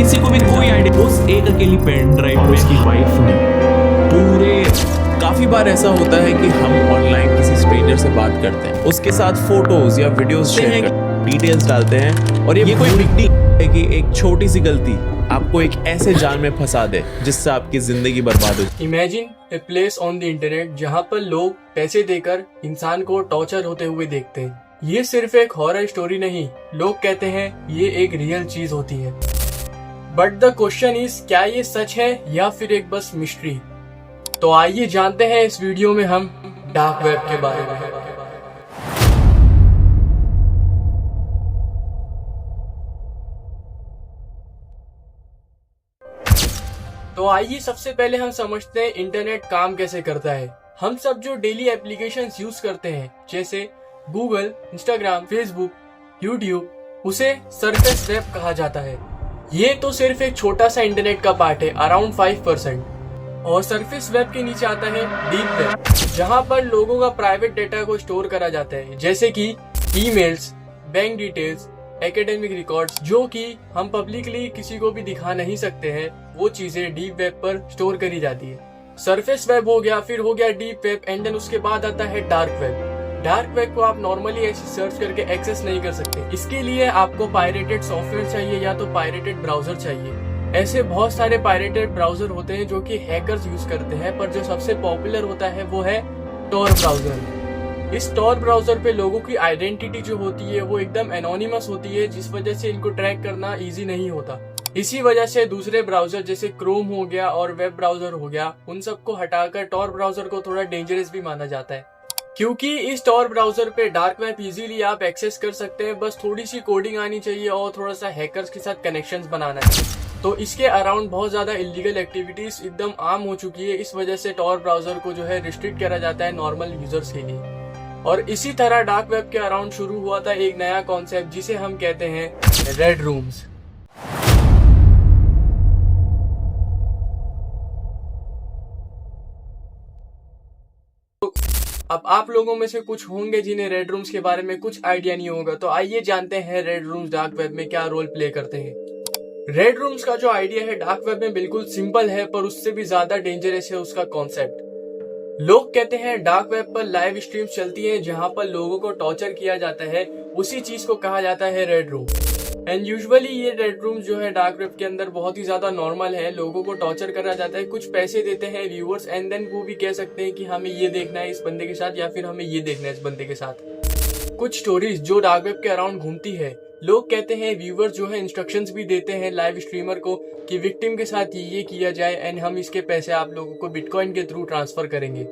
किसी को भी कोई आइडिया, उस एक अकेली पेन ड्राइव में उसकी वाइफ ने पूरे। काफी बार ऐसा होता है कि हम ऑनलाइन किसी स्ट्रेंजर से बात करते हैं, उसके साथ फोटोज या वीडियोस शेयर करते हैं, डिटेल्स डालते हैं, और ये कोई बिग डील है कि एक छोटी सी गलती आपको एक ऐसे जाल में फंसा दे जिससे आपकी जिंदगी बर्बाद हो। Imagine a place on the internet जहाँ पर लोग पैसे देकर इंसान को टॉर्चर होते हुए देखते हैं। ये सिर्फ एक हॉरर स्टोरी नहीं, लोग कहते हैं ये एक रियल चीज होती है। बट द क्वेश्चन इज, क्या ये सच है या फिर एक बस मिस्ट्री? तो आइए जानते हैं इस वीडियो में हम डार्क वेब के बारे में। तो आइए सबसे पहले हम समझते हैं इंटरनेट काम कैसे करता है। हम सब जो डेली एप्लीकेशंस यूज करते हैं जैसे गूगल, इंस्टाग्राम, फेसबुक, यूट्यूब, उसे सरफेस वेब कहा जाता है। ये तो सिर्फ एक छोटा सा इंटरनेट का पार्ट है, अराउंड 5%। और सरफेस वेब के नीचे आता है डीप वेब, जहाँ पर लोगों का प्राइवेट डेटा को स्टोर करा जाता है, जैसे कि emails, bank details, academic records, जो कि हम पब्लिकली किसी को भी दिखा नहीं सकते हैं। वो चीजें डीप वेब पर स्टोर करी जाती है। सरफेस वेब हो गया, फिर हो गया डीप वेब, एंड देन उसके बाद आता है डार्क वेब। डार्क वेब को आप नॉर्मली ऐसे सर्च करके एक्सेस नहीं कर सकते। इसके लिए आपको पायरेटेड सॉफ्टवेयर चाहिए या तो पायरेटेड ब्राउजर चाहिए। ऐसे बहुत सारे पायरेटेड ब्राउजर होते हैं जो कि हैकर्स यूज करते हैं, पर जो सबसे पॉपुलर होता है वो है टॉर ब्राउजर। इस टॉर ब्राउजर पे लोगों की आइडेंटिटी जो होती है वो एकदम एनोनिमस होती है, जिस वजह से इनको ट्रैक करना इजी नहीं होता। इसी वजह से दूसरे ब्राउजर जैसे क्रोम हो गया और वेब ब्राउजर हो गया, उन सबको हटाकर टॉर ब्राउजर को थोड़ा डेंजरस भी माना जाता है, क्योंकि इस टॉर ब्राउजर पे डार्क वेब इजीली आप एक्सेस कर सकते हैं। बस थोड़ी सी कोडिंग आनी चाहिए और थोड़ा सा हैकर्स के साथ कनेक्शंस बनाना है। तो इसके अराउंड बहुत ज्यादा इलीगल एक्टिविटीज एकदम आम हो चुकी है। इस वजह से टॉर ब्राउजर को जो है रिस्ट्रिक्ट करा जाता है नॉर्मल यूजर्स के लिए। और इसी तरह डार्क वेब के अराउंड शुरू हुआ था एक नया कॉन्सेप्ट जिसे हम कहते हैं रेड रूम्स। अब आप लोगों में से कुछ होंगे जिन्हें रेड रूम्स के बारे में कुछ आइडिया नहीं होगा, तो आइए जानते हैं रेड रूम्स डार्क वेब में क्या रोल प्ले करते हैं। रेड रूम्स का जो आइडिया है डार्क वेब में बिल्कुल सिंपल है, पर उससे भी ज्यादा डेंजरस है उसका कॉन्सेप्ट। लोग कहते हैं डार्क वेब पर लाइव स्ट्रीम्स चलती हैं जहां पर लोगों को टॉर्चर किया जाता है, उसी चीज को कहा जाता है रेड रूम। एंड यूजुअली ये रेड रूम जो है डार्क वेब के अंदर बहुत ही ज्यादा नॉर्मल है। लोगों को टॉर्चर करा जाता है, कुछ पैसे देते हैं व्यूअर्स, एंड देन वो भी कह सकते हैं कि हमें ये देखना है इस बंदे के साथ या फिर हमें ये देखना है इस बंदे के साथ। कुछ स्टोरीज जो डार्क वेब के अराउंड घूमती है, लोग कहते हैं व्यूअर्स जो है इंस्ट्रक्शंस भी देते हैं लाइव स्ट्रीमर को कि विक्टिम के साथ ये किया जाए एंड हम इसके पैसे आप लोगों को बिटकॉइन के थ्रू ट्रांसफर करेंगे।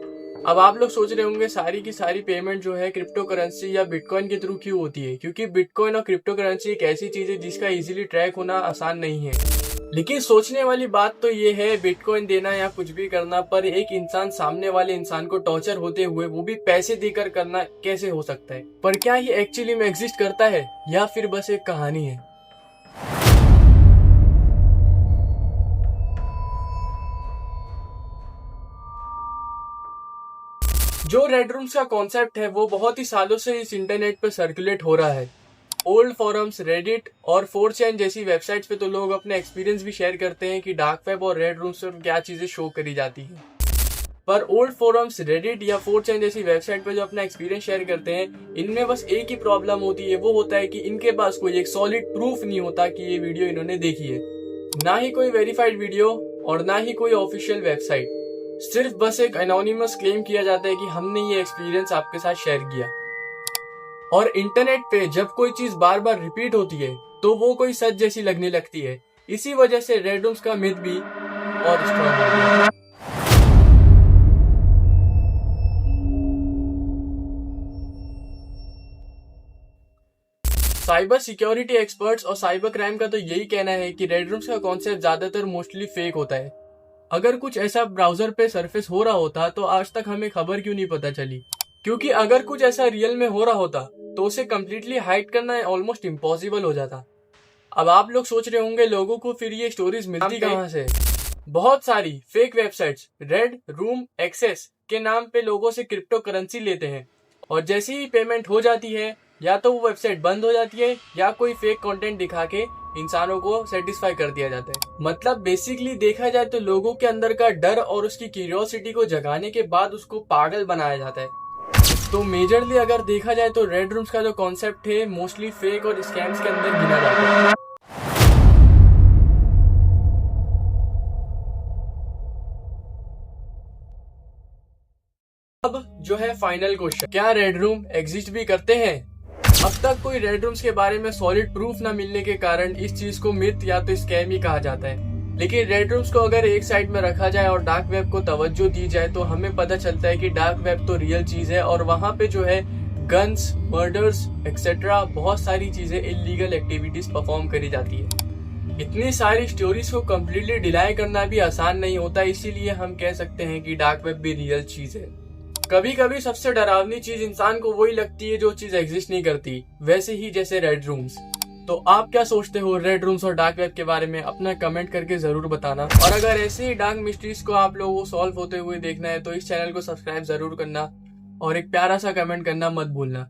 अब आप लोग सोच रहे होंगे सारी की सारी पेमेंट जो है क्रिप्टो करेंसी या बिटकॉइन के थ्रू क्यों होती है, क्योंकि बिटकॉइन और क्रिप्टो करेंसी एक ऐसी चीज है जिसका इजीली ट्रैक होना आसान नहीं है। लेकिन सोचने वाली बात तो ये है, बिटकॉइन देना या कुछ भी करना, पर एक इंसान सामने वाले इंसान को टॉर्चर होते हुए वो भी पैसे देकर करना कैसे हो सकता है? पर क्या ये एक्चुअली में एग्जिस्ट करता है या फिर बस एक कहानी है? जो रेड रूम्स का कॉन्सेप्ट है वो बहुत ही सालों से इस इंटरनेट पर सर्कुलेट हो रहा है। ओल्ड फोरम्स, रेडिट और 4chan जैसी वेबसाइट्स पे तो लोग अपने एक्सपीरियंस भी शेयर करते हैं कि डार्क वेब और रेड रूम्स पर क्या चीजें शो करी जाती हैं। पर ओल्ड फोरम्स, रेडिट या 4chan जैसी वेबसाइट पे जो अपना एक्सपीरियंस शेयर करते हैं, इनमें बस एक ही प्रॉब्लम होती है, वो होता है कि इनके पास कोई एक सॉलिड प्रूफ नहीं होता कि ये वीडियो इन्होंने देखी है। ना ही कोई वेरीफाइड वीडियो और ना ही कोई ऑफिशियल वेबसाइट, सिर्फ बस एक एनोनिमस क्लेम किया जाता है कि हमने ये एक्सपीरियंस आपके साथ शेयर किया। और इंटरनेट पे जब कोई चीज बार बार रिपीट होती है तो वो कोई सच जैसी लगने लगती है। इसी वजह से रेड रूम्स का मिथ भी और स्ट्रॉन्ग हो गया। साइबर सिक्योरिटी एक्सपर्ट्स और साइबर क्राइम का तो यही कहना है कि रेड रूम्स का कॉन्सेप्ट ज्यादातर मोस्टली फेक होता है। अगर कुछ ऐसा ब्राउजर पे सरफेस हो रहा होता तो आज तक हमें खबर क्यों नहीं पता चली? क्योंकि अगर कुछ ऐसा रियल में हो रहा होता तो उसे कम्प्लीटली हाइड करना ऑलमोस्ट इम्पॉसिबल हो जाता। अब आप लोग सोच रहे होंगे लोगों को फिर ये स्टोरीज मिलती कहाँ से? बहुत सारी fake websites red room access के नाम पे लोगों से क्रिप्टो करेंसी लेते हैं, और जैसे ही पेमेंट हो जाती है या तो वो वेबसाइट बंद हो जाती है या कोई फेक कंटेंट दिखा के इंसानों को सेटिस्फाई कर दिया जाता है। मतलब बेसिकली देखा जाए तो लोगों के अंदर का डर और उसकी क्यूरियोसिटी को जगाने के बाद उसको पागल बनाया जाता है। तो मेजरली अगर देखा जाए तो रेड रूम्स का जो कॉन्सेप्ट है मोस्टली फेक और स्कैम्स के अंदर गिना जाता है। अब जो है फाइनल क्वेश्चन, क्या रेड रूम एग्जिस्ट भी करते हैं? अब तक कोई रेड रूम्स के बारे में सॉलिड प्रूफ न मिलने के कारण इस चीज को मिथ या तो स्कैम ही कहा जाता है। लेकिन रेड रूम्स को अगर एक साइड में रखा जाए और डार्क वेब को तवज्जो दी जाए तो हमें पता चलता है कि डार्क वेब तो रियल चीज है और वहां पे जो है गन्स, मर्डर्स एक्सेट्रा बहुत सारी चीजें इलीगल एक्टिविटीज परफॉर्म करी जाती है। इतनी सारी स्टोरीज को कम्प्लीटली डिनाई करना भी आसान नहीं होता, इसीलिए हम कह सकते हैं कि डार्क वेब भी रियल चीज है। कभी कभी सबसे डरावनी चीज इंसान को वही लगती है जो चीज एग्जिस्ट नहीं करती, वैसे ही जैसे रेड रूम्स। तो आप क्या सोचते हो रेड रूम्स और डार्क वेब के बारे में? अपना कमेंट करके जरूर बताना। और अगर ऐसे ही डार्क मिस्ट्रीज को आप लोगों को सॉल्व होते हुए देखना है तो इस चैनल को सब्सक्राइब जरूर करना और एक प्यारा सा कमेंट करना मत भूलना।